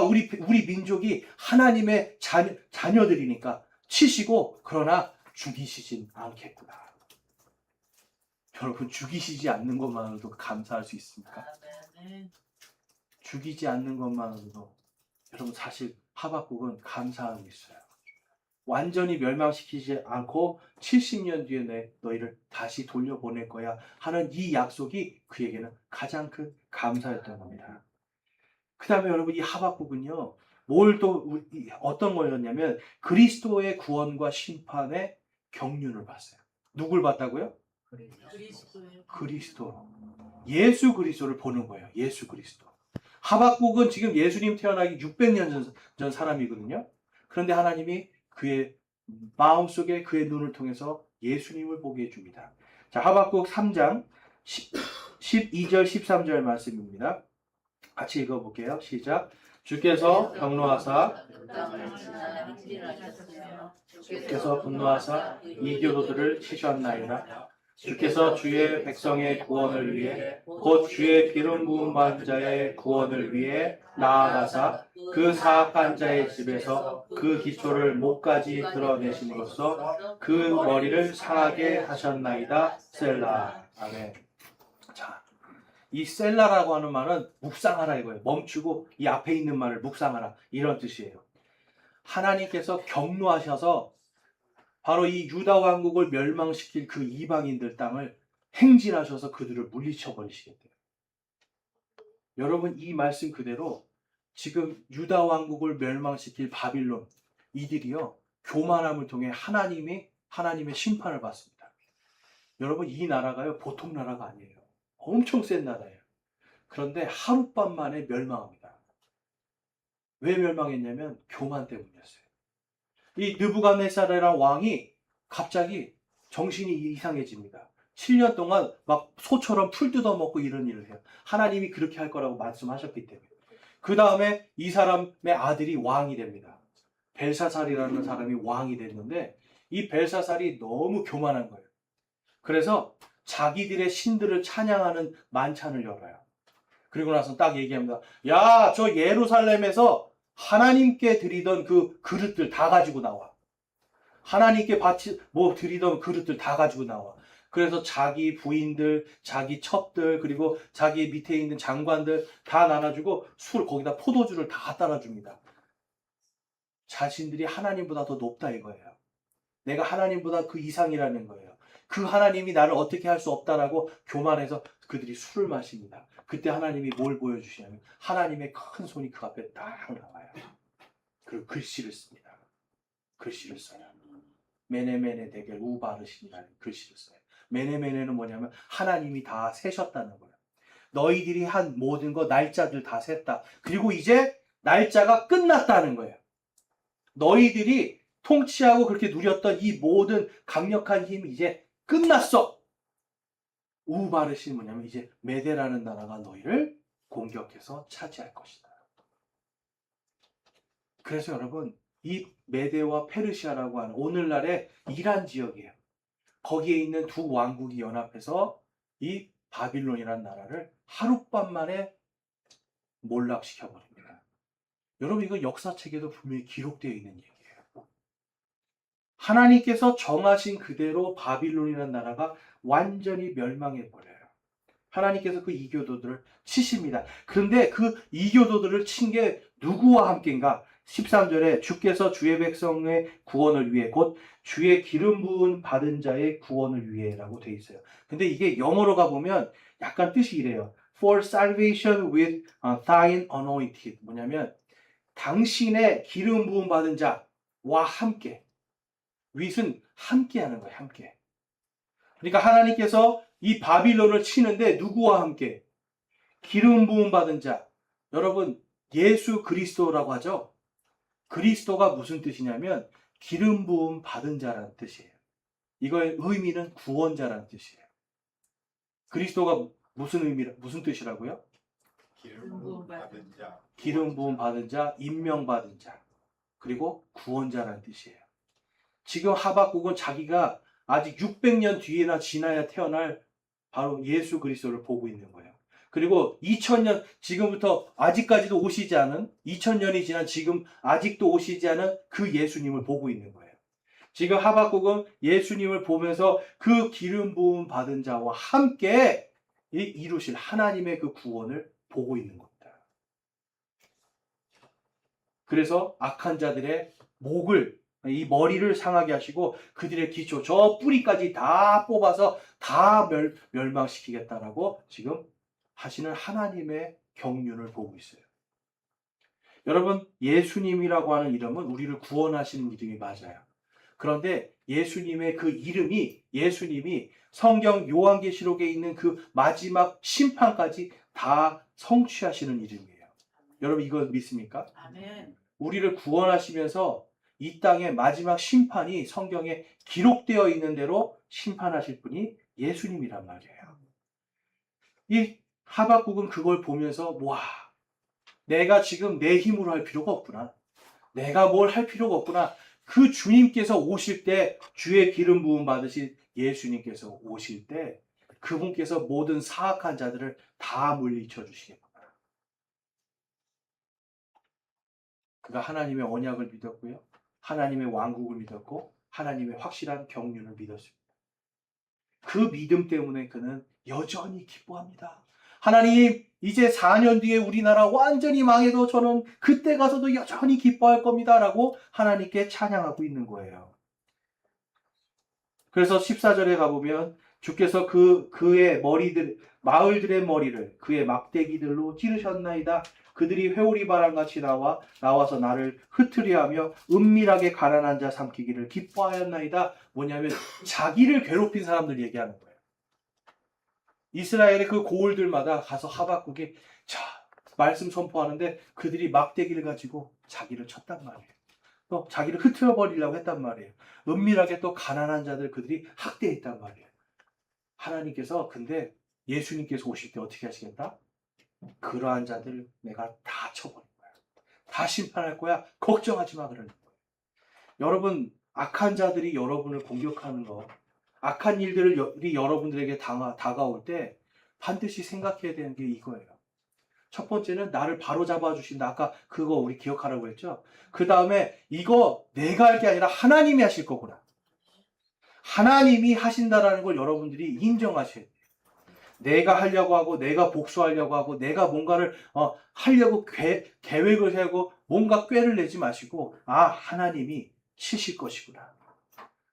우리 민족이 하나님의 자녀들이니까 치시고 그러나 죽이시진 않겠구나. 여러분, 죽이시지 않는 것만으로도 감사할 수 있습니까? 죽이지 않는 것만으로도 여러분, 사실 하박국은 감사함이 있어요. 완전히 멸망시키지 않고 70년 뒤에 너희를 다시 돌려보낼 거야 하는 이 약속이 그에게는 가장 큰 감사였던 겁니다. 그 다음에 여러분, 이 하박국은요, 어떤 거였냐면 그리스도의 구원과 심판의 경륜을 봤어요. 누굴 봤다고요? 그리스도. 예수 그리스도를 보는 거예요. 예수 그리스도. 하박국은 지금 예수님 태어나기 600년 전 사람이거든요. 그런데 하나님이 그의 마음속에 그의 눈을 통해서 예수님을 보게 해줍니다. 자, 하박국 3장 12절 13절 말씀입니다. 같이 읽어볼게요. 시작. 주께서 경노하사 이교도들을 치셨나이다. 주께서 주의 백성의 구원을 위해 곧 주의 기름 부음 받은 자의 구원을 위해 나아가사 그 사악한 자의 집에서 그 기초를 목까지 드러내심으로써 그 머리를 상하게 하셨나이다. 셀라. 아멘. 자, 이 셀라라고 하는 말은 묵상하라 이거예요. 멈추고 이 앞에 있는 말을 묵상하라 이런 뜻이에요. 하나님께서 경노하셔서 바로 이 유다 왕국을 멸망시킬 그 이방인들 땅을 행진하셔서 그들을 물리쳐 버리시겠대요. 여러분, 이 말씀 그대로 지금 유다 왕국을 멸망시킬 바빌론 이들이요, 교만함을 통해 하나님의 심판을 받습니다. 여러분, 이 나라가요 보통 나라가 아니에요. 엄청 센 나라예요. 그런데 하룻밤 만에 멸망합니다. 왜 멸망했냐면 교만 때문이었어요. 이 느부갓네살이라는 왕이 갑자기 정신이 이상해집니다. 7년 동안 막 소처럼 풀 뜯어먹고 이런 일을 해요. 하나님이 그렇게 할 거라고 말씀하셨기 때문에. 그 다음에 이 사람의 아들이 왕이 됩니다. 벨사살이라는 사람이 왕이 됐는데 이 벨사살이 너무 교만한 거예요. 그래서 자기들의 신들을 찬양하는 만찬을 열어요. 그리고 나서 딱 얘기합니다. 야, 저 예루살렘에서 하나님께 드리던 그 그릇들 다 가지고 나와. 하나님께 드리던 그릇들 다 가지고 나와. 그래서 자기 부인들, 자기 첩들, 그리고 자기 밑에 있는 장관들 다 나눠주고 거기다 포도주를 다 따라줍니다. 자신들이 하나님보다 더 높다 이거예요. 내가 하나님보다 그 이상이라는 거예요. 그 하나님이 나를 어떻게 할 수 없다라고 교만해서 그들이 술을 마십니다. 그때 하나님이 뭘 보여주시냐면 하나님의 큰 손이 그 앞에 딱 나와요. 그리고 글씨를 씁니다. 글씨를 써요. 메네메네 대겔 우바르신이라는 글씨를 써요. 메네메네는 뭐냐면 하나님이 다 세셨다는 거예요. 너희들이 한 모든 거 날짜들 다 셌다. 그리고 이제 날짜가 끝났다는 거예요. 너희들이 통치하고 그렇게 누렸던 이 모든 강력한 힘이 이제 끝났어. 우바르신 뭐냐면 이제 메데라는 나라가 너희를 공격해서 차지할 것이다. 그래서 여러분 이 메데와 페르시아라고 하는 오늘날의 이란 지역이에요. 거기에 있는 두 왕국이 연합해서 이 바빌론이라는 나라를 하룻밤 만에 몰락시켜버립니다. 여러분 이건 역사책에도 분명히 기록되어 있는 얘기예요. 하나님께서 정하신 그대로 바빌론이라는 나라가 완전히 멸망해버려요. 하나님께서 그 이교도들을 치십니다. 그런데 그 이교도들을 친 게 누구와 함께인가? 13절에 주께서 주의 백성의 구원을 위해 곧 주의 기름 부은 받은 자의 구원을 위해라고 돼 있어요. 근데 이게 영어로 가보면 약간 뜻이 이래요. For salvation with thine anointed. 뭐냐면 당신의 기름 부은 받은 자와 함께. with은 함께 하는 거예요. 함께. 그러니까 하나님께서 이 바빌론을 치는데 누구와 함께? 기름 부음 받은 자. 여러분 예수 그리스도라고 하죠. 그리스도가 무슨 뜻이냐면 기름 부음 받은 자라는 뜻이에요. 이거의 의미는 구원자라는 뜻이에요. 그리스도가 무슨 뜻이라고요? 기름 부음 받은 자. 기름 부음 받은 자, 임명 받은 자, 그리고 구원자라는 뜻이에요. 지금 하박국은 자기가 아직 600년 뒤에나 지나야 태어날 바로 예수 그리스도를 보고 있는 거예요. 그리고 2000년, 지금부터 아직까지도 오시지 않은, 2000년이 지난 지금 아직도 오시지 않은 그 예수님을 보고 있는 거예요. 지금 하박국은 예수님을 보면서 그 기름 부음 받은 자와 함께 이루실 하나님의 그 구원을 보고 있는 겁니다. 그래서 악한 자들의 목을, 이 머리를 상하게 하시고 그들의 기초, 저 뿌리까지 다 뽑아서 다 멸망시키겠다라고 지금 하시는 하나님의 경륜을 보고 있어요. 여러분, 예수님이라고 하는 이름은 우리를 구원하시는 이름이 맞아요. 그런데 예수님의 그 이름이, 예수님이 성경 요한계시록에 있는 그 마지막 심판까지 다 성취하시는 이름이에요. 여러분 이거 믿습니까? 아멘. 우리를 구원하시면서 이 땅의 마지막 심판이 성경에 기록되어 있는 대로 심판하실 분이 예수님이란 말이에요. 이 하박국은 그걸 보면서 와, 내가 지금 내 힘으로 할 필요가 없구나. 내가 뭘 할 필요가 없구나. 그 주님께서 오실 때, 주의 기름 부음 받으신 예수님께서 오실 때 그분께서 모든 사악한 자들을 다 물리쳐 주시겠구나. 그가 하나님의 언약을 믿었고요. 하나님의 왕국을 믿었고 하나님의 확실한 경륜을 믿었습니다. 그 믿음 때문에 그는 여전히 기뻐합니다. 하나님, 이제 4년 뒤에 우리나라 완전히 망해도 저는 그때 가서도 여전히 기뻐할 겁니다. 라고 하나님께 찬양하고 있는 거예요. 그래서 14절에 가보면 주께서 그의 머리들, 마을들의 머리를 그의 막대기들로 찌르셨나이다. 그들이 회오리 바람같이 나와서 나를 흩으리하며 은밀하게 가난한 자 삼키기를 기뻐하였나이다. 뭐냐면 자기를 괴롭힌 사람들 얘기하는 거예요. 이스라엘의 그 고을들마다 가서 하박국이 말씀 선포하는데 그들이 막대기를 가지고 자기를 쳤단 말이에요. 또 자기를 흩어버리려고 했단 말이에요. 은밀하게 또 가난한 자들 그들이 학대했단 말이에요. 하나님께서 근데 예수님께서 오실 때 어떻게 하시겠다? 그러한 자들 내가 다 쳐버릴 거야. 다 심판할 거야. 걱정하지 마 그러는 거예요. 여러분, 악한 자들이 여러분을 공격하는 거, 악한 일들이 여러분들에게 다가올 때 반드시 생각해야 되는 게 이거예요. 첫 번째는 나를 바로 잡아주신다. 아까 그거 우리 기억하라고 했죠? 그 다음에 이거 내가 할 게 아니라 하나님이 하실 거구나. 하나님이 하신다라는 걸 여러분들이 인정하셔야 돼요. 내가 하려고 하고 내가 복수하려고 하고 내가 뭔가를 하려고 계획을 세우고 뭔가 꾀를 내지 마시고 하나님이 치실 것이구나.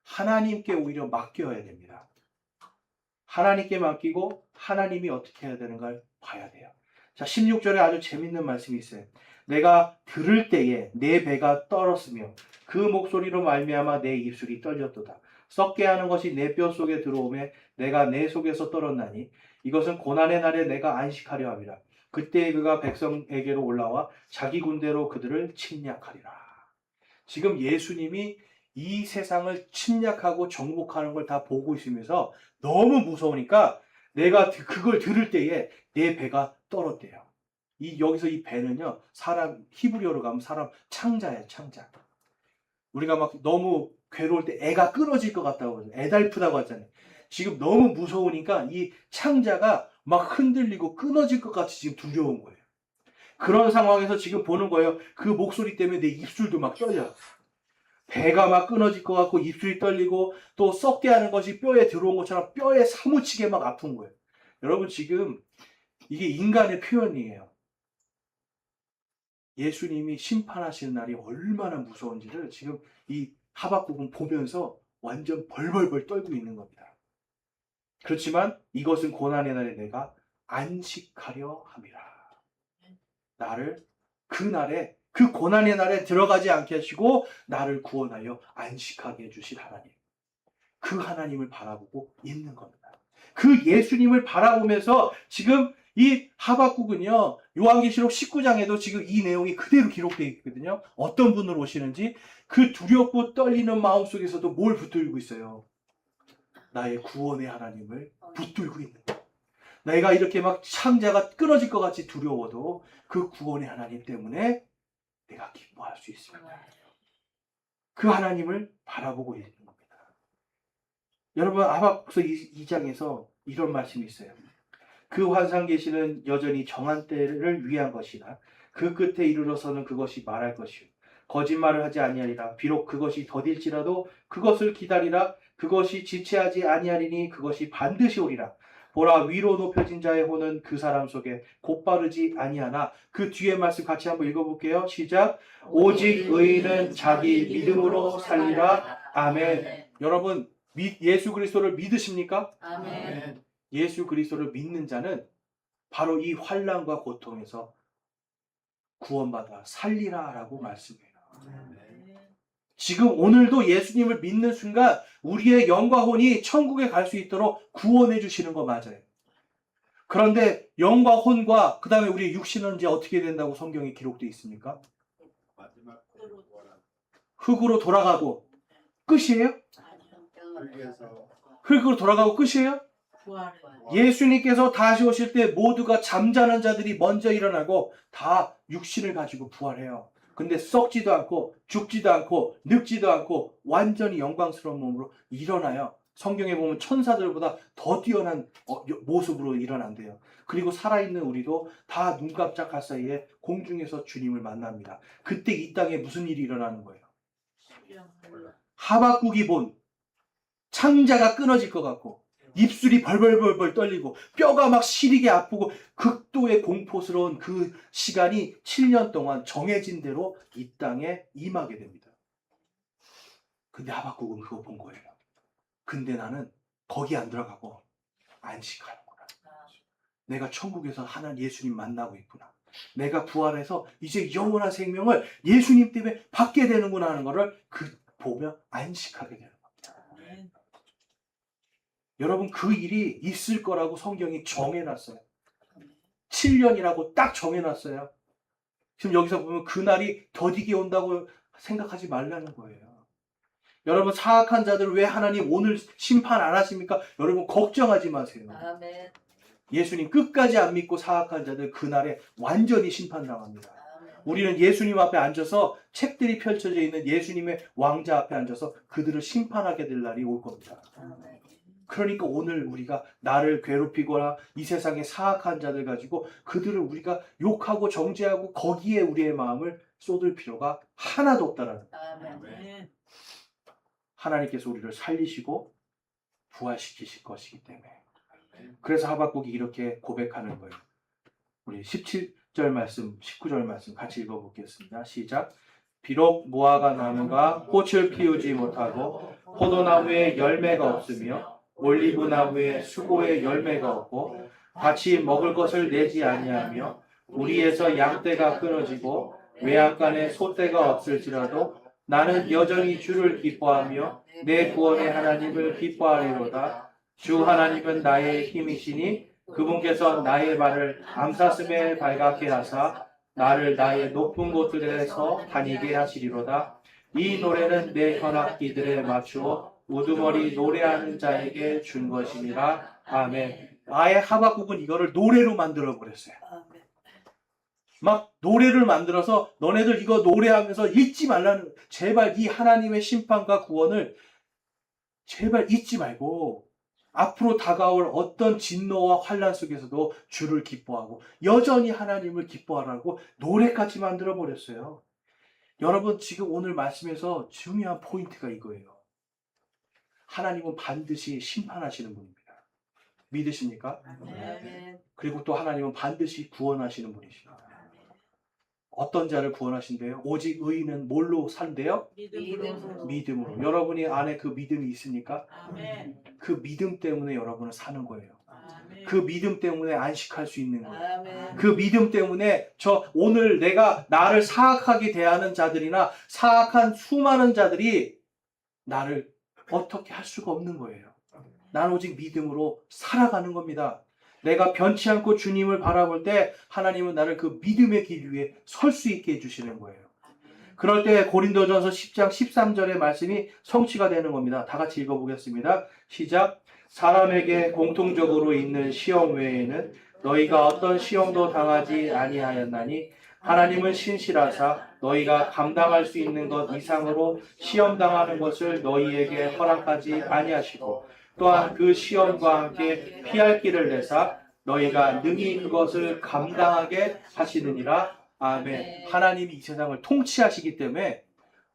하나님께 오히려 맡겨야 됩니다. 하나님께 맡기고 하나님이 어떻게 해야 되는가를 봐야 돼요. 자, 16절에 아주 재밌는 말씀이 있어요. 내가 들을 때에 내 배가 떨었으며 그 목소리로 말미암아 내 입술이 떨렸도다. 썩게 하는 것이 내 뼈 속에 들어오매 내가 내 속에서 떨었나니 이것은 고난의 날에 내가 안식하려 함이라. 그때 그가 백성에게로 올라와 자기 군대로 그들을 침략하리라. 지금 예수님이 이 세상을 침략하고 정복하는 걸 다 보고 있으면서 너무 무서우니까 내가 그걸 들을 때에 내 배가 떨었대요. 여기서 이 배는요, 사람, 히브리어로 가면 사람 창자예요, 창자. 우리가 막 너무 괴로울 때 애가 끊어질 것 같다고 그러죠. 애달프다고 하잖아요. 지금 너무 무서우니까 이 창자가 막 흔들리고 끊어질 것 같이 지금 두려운 거예요. 그런 상황에서 지금 보는 거예요. 그 목소리 때문에 내 입술도 막 떨려. 배가 막 끊어질 것 같고 입술이 떨리고 또 썩게 하는 것이 뼈에 들어온 것처럼 뼈에 사무치게 막 아픈 거예요. 여러분 지금 이게 인간의 표현이에요. 예수님이 심판하시는 날이 얼마나 무서운지를 지금 이 하박국은 보면서 완전 벌벌벌 떨고 있는 겁니다. 그렇지만 이것은 고난의 날에 내가 안식하려 함이라. 나를 그 날에 그 고난의 날에 들어가지 않게 하시고 나를 구원하여 안식하게 해주실 하나님. 그 하나님을 바라보고 있는 겁니다. 그 예수님을 바라보면서 지금 이 하박국은요, 요한계시록 19장에도 지금 이 내용이 그대로 기록되어 있거든요. 어떤 분으로 오시는지 그 두렵고 떨리는 마음 속에서도 뭘 붙들고 있어요? 나의 구원의 하나님을 붙들고 있는 거예요. 내가 이렇게 막 창자가 끊어질 것 같이 두려워도 그 구원의 하나님 때문에 내가 기뻐할 수 있습니다. 그 하나님을 바라보고 있는 겁니다. 여러분, 하박국서 2장에서 이런 말씀이 있어요. 그 환상 계시는 여전히 정한 때를 위한 것이나 그 끝에 이르러서는 그것이 말할 것이요 거짓말을 하지 아니하리라. 비록 그것이 더딜지라도 그것을 기다리라. 그것이 지체하지 아니하리니 그것이 반드시 오리라. 보라, 위로 높여진 자의 혼은 그 사람 속에 곧바르지 아니하나. 그 뒤에 말씀 같이 한번 읽어볼게요. 시작. 오직 의인은 자기 믿음으로 살리라. 아멘. 여러분, 예수 그리스도를 믿으십니까? 아멘. 예수 그리스도를 믿는 자는 바로 이 환난과 고통에서 구원받아 살리라라고 말씀해요. 지금 오늘도 예수님을 믿는 순간 우리의 영과 혼이 천국에 갈 수 있도록 구원해 주시는 거 맞아요. 그런데 영과 혼과 그 다음에 우리의 육신은 이제 어떻게 된다고 성경에 기록되어 있습니까? 마지막 흙으로 돌아가고 끝이에요? 흙에서 흙으로 돌아가고 끝이에요? 부활해. 예수님께서 다시 오실 때 모두가 잠자는 자들이 먼저 일어나고 다 육신을 가지고 부활해요. 근데 썩지도 않고 죽지도 않고 늙지도 않고 완전히 영광스러운 몸으로 일어나요. 성경에 보면 천사들보다 더 뛰어난 모습으로 일어난대요. 그리고 살아있는 우리도 다 눈 깜짝할 사이에 공중에서 주님을 만납니다. 그때 이 땅에 무슨 일이 일어나는 거예요? 하박국이 본 창자가 끊어질 것 같고 입술이 벌벌벌벌 떨리고 뼈가 막 시리게 아프고 극도의 공포스러운 그 시간이 7년 동안 정해진 대로 이 땅에 임하게 됩니다. 근데 하박국은 그거 본 거예요. 근데 나는 거기 안 들어가고 안식하는구나. 내가 천국에서 하나님 예수님 만나고 있구나. 내가 부활해서 이제 영원한 생명을 예수님 때문에 받게 되는구나 하는 거를 보며 안식하게 되는 겁니다. 아멘. 여러분, 그 일이 있을 거라고 성경이 정해놨어요. 7년이라고 딱 정해놨어요. 지금 여기서 보면 그날이 더디게 온다고 생각하지 말라는 거예요. 여러분, 사악한 자들 왜 하나님 오늘 심판 안 하십니까? 여러분, 걱정하지 마세요. 아멘. 예수님 끝까지 안 믿고 사악한 자들 그날에 완전히 심판당합니다. 우리는 예수님 앞에 앉아서 책들이 펼쳐져 있는 예수님의 왕자 앞에 앉아서 그들을 심판하게 될 날이 올 겁니다. 그러니까 오늘 우리가 나를 괴롭히거나 이 세상의 사악한 자들 가지고 그들을 우리가 욕하고 정죄하고 거기에 우리의 마음을 쏟을 필요가 하나도 없다라는 거예요. 아멘. 하나님께서 우리를 살리시고 부활시키실 것이기 때문에. 그래서 하박국이 이렇게 고백하는 거예요. 우리 17절 말씀, 19절 말씀 같이 읽어보겠습니다. 시작. 비록 무화과 나무가 꽃을 피우지 못하고 포도나무에 열매가 없으며 올리브 나무에 수고의 열매가 없고 같이 먹을 것을 내지 아니하며 우리에서 양떼가 끊어지고 외양간에 소떼가 없을지라도 나는 여전히 주를 기뻐하며 내 구원의 하나님을 기뻐하리로다. 주 하나님은 나의 힘이시니 그분께서 나의 발을 암사슴에 발갛게 하사 나를 나의 높은 곳들에서 다니게 하시리로다. 이 노래는 내 현악기들에 맞추어 우두머리 노래하는 자에게 준 것이니라. 아멘. 아예 하박국은 이거를 노래로 만들어 버렸어요. 막 노래를 만들어서 너네들 이거 노래하면서 잊지 말라는, 제발 이 하나님의 심판과 구원을 제발 잊지 말고 앞으로 다가올 어떤 진노와 환난 속에서도 주를 기뻐하고 여전히 하나님을 기뻐하라고 노래까지 만들어 버렸어요. 여러분, 지금 오늘 말씀에서 중요한 포인트가 이거예요. 하나님은 반드시 심판하시는 분입니다. 믿으십니까? 아멘. 그리고 또 하나님은 반드시 구원하시는 분이십니다. 어떤 자를 구원하신대요? 오직 의인은 뭘로 산대요? 믿음으로. 믿음으로. 여러분이 안에 그 믿음이 있습니까? 아멘. 그 믿음 때문에 여러분은 사는 거예요. 아멘. 그 믿음 때문에 안식할 수 있는 거예요. 아멘. 그 믿음 때문에 오늘 내가 나를 사악하게 대하는 자들이나 사악한 수많은 자들이 나를 어떻게 할 수가 없는 거예요. 난 오직 믿음으로 살아가는 겁니다. 내가 변치 않고 주님을 바라볼 때 하나님은 나를 그 믿음의 길 위에 설 수 있게 해주시는 거예요. 그럴 때 고린도전서 10장 13절의 말씀이 성취가 되는 겁니다. 다 같이 읽어보겠습니다. 시작. 사람에게 공통적으로 있는 시험 외에는 너희가 어떤 시험도 당하지 아니하였나니 하나님은 신실하사 너희가 감당할 수 있는 것 이상으로 시험 당하는 것을 너희에게 허락하지 아니하시고 또한 그 시험과 함께 피할 길을 내사 너희가 능히 그것을 감당하게 하시느니라. 아멘. 하나님이 이 세상을 통치하시기 때문에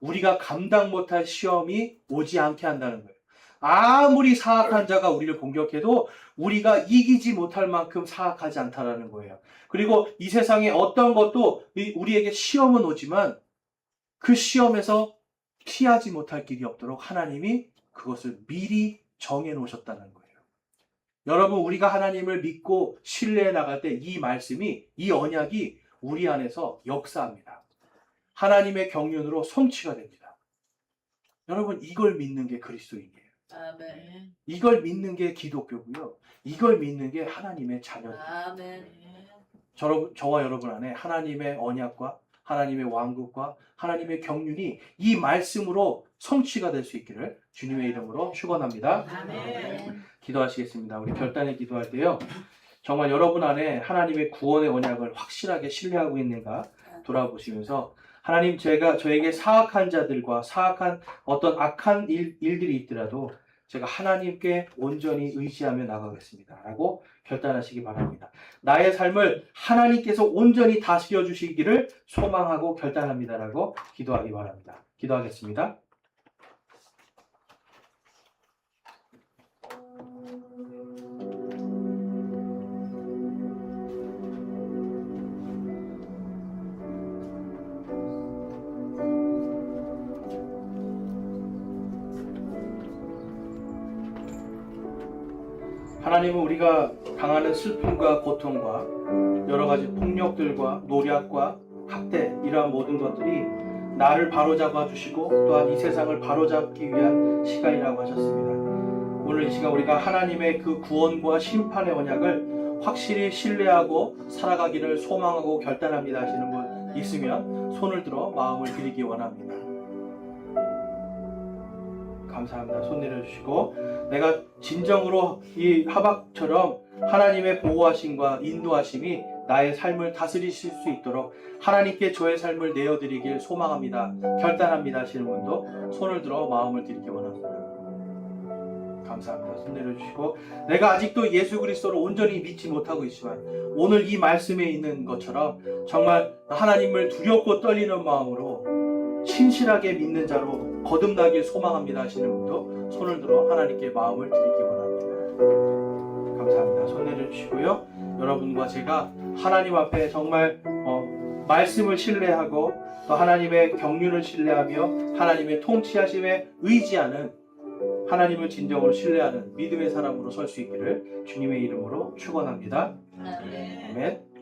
우리가 감당 못할 시험이 오지 않게 한다는 거예요. 아무리 사악한 자가 우리를 공격해도 우리가 이기지 못할 만큼 사악하지 않다라는 거예요. 그리고 이 세상에 어떤 것도 우리에게 시험은 오지만 그 시험에서 피하지 못할 길이 없도록 하나님이 그것을 미리 정해 놓으셨다는 거예요. 여러분, 우리가 하나님을 믿고 신뢰해 나갈 때 이 말씀이, 이 언약이 우리 안에서 역사합니다. 하나님의 경륜으로 성취가 됩니다. 여러분, 이걸 믿는 게 그리스도인이에요. 아멘. 이걸 믿는 게 기독교고요. 이걸 믿는 게 하나님의 자녀예요. 아멘. 저와 여러분 안에 하나님의 언약과 하나님의 왕국과 하나님의 경륜이 이 말씀으로 성취가 될 수 있기를 주님의 이름으로 축원합니다. 아멘. 기도하시겠습니다. 우리 결단에 기도할 때요, 정말 여러분 안에 하나님의 구원의 언약을 확실하게 신뢰하고 있는가 돌아보시면서, 하나님, 제가 저에게 사악한 자들과 사악한 어떤 악한 일들이 있더라도 제가 하나님께 온전히 의지하며 나가겠습니다 라고 결단하시기 바랍니다. 나의 삶을 하나님께서 온전히 다스려 주시기를 소망하고 결단합니다 라고 기도하기 바랍니다. 기도하겠습니다. 하나님은 우리가 당하는 슬픔과 고통과 여러 가지 폭력들과 노략과 학대, 이러한 모든 것들이 나를 바로잡아 주시고 또한 이 세상을 바로잡기 위한 시간이라고 하셨습니다. 오늘 이 시간 우리가 하나님의 그 구원과 심판의 언약을 확실히 신뢰하고 살아가기를 소망하고 결단합니다 하시는 분 있으면 손을 들어 마음을 드리기 원합니다. 감사합니다. 손 내려주시고, 내가 진정으로 이 하박처럼 하나님의 보호하심과 인도하심이 나의 삶을 다스리실 수 있도록 하나님께 저의 삶을 내어드리길 소망합니다. 결단합니다 하시는 분도 손을 들어 마음을 드리기 원합니다. 감사합니다. 손 내려주시고, 내가 아직도 예수 그리스도를 온전히 믿지 못하고 있지만 오늘 이 말씀에 있는 것처럼 정말 하나님을 두렵고 떨리는 마음으로 신실하게 믿는 자로 거듭나길 소망합니다 하시는 분도 손을 들어 하나님께 마음을 드리기 원합니다. 감사합니다. 손 내려주시고요. 여러분과 제가 하나님 앞에 정말 말씀을 신뢰하고 또 하나님의 경륜을 신뢰하며 하나님의 통치하심에 의지하는 하나님을 진정으로 신뢰하는 믿음의 사람으로 설 수 있기를 주님의 이름으로 축원합니다. 아멘. 아멘.